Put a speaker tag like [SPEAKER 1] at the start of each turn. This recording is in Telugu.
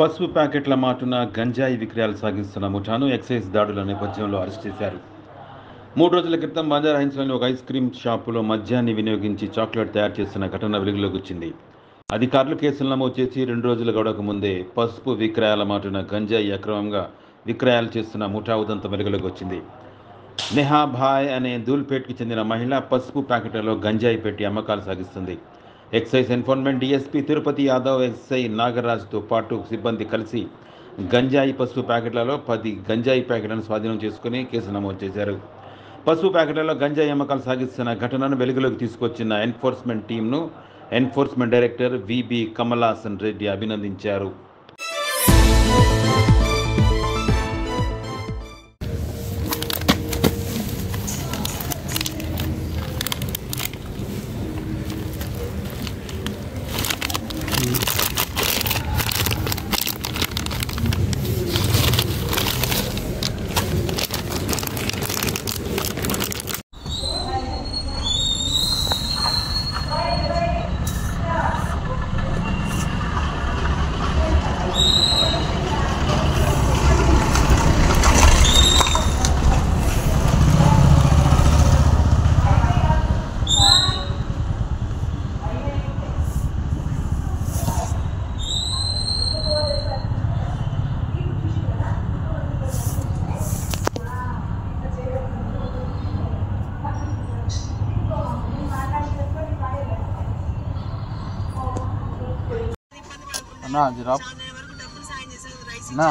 [SPEAKER 1] పసుపు ప్యాకెట్ల మాటున గంజాయి విక్రయాలు సాగిస్తున్న ముఠాను ఎక్సైజ్ దాడుల నేపథ్యంలో అరెస్ట్ చేశారు. 3 రోజుల క్రితం బంజారా హిల్స్లోని ఒక ఐస్ క్రీం షాపులో మద్యాన్ని వినియోగించి చాక్లెట్ తయారు చేస్తున్న ఘటన వెలుగులోకి వచ్చింది. అధికారులు కేసులు నమోదు చేసి 2 రోజులు గడవక ముందే పసుపు విక్రయాల మాటున గంజాయి అక్రమంగా విక్రయాలు చేస్తున్న ముఠా ఉదంతం వెలుగులోకి వచ్చింది. నెహాభాయ్ అనే దూల్పేట్కి చెందిన మహిళ పసుపు ప్యాకెట్లలో గంజాయి పెట్టి అమ్మకాలు సాగిస్తుంది. Excise enforcement DSP Tirupati Yadav, SI నాగరాజ్తో పాటు సిబ్బంది కలిసి గంజాయి పసుపు ప్యాకెట్లలో 10 గంజాయి ప్యాకెట్లను స్వాధీనం చేసుకుని కేసు నమోదు చేశారు. పసుపు ప్యాకెట్లలో గంజాయి అమ్మకాలు సాగిస్తున్న ఘటనను వెలుగులోకి తీసుకొచ్చిన ఎన్ఫోర్స్మెంట్ టీంను enforcement director VB Kamalasan Reddy అభినందించారు.
[SPEAKER 2] ना जरा ना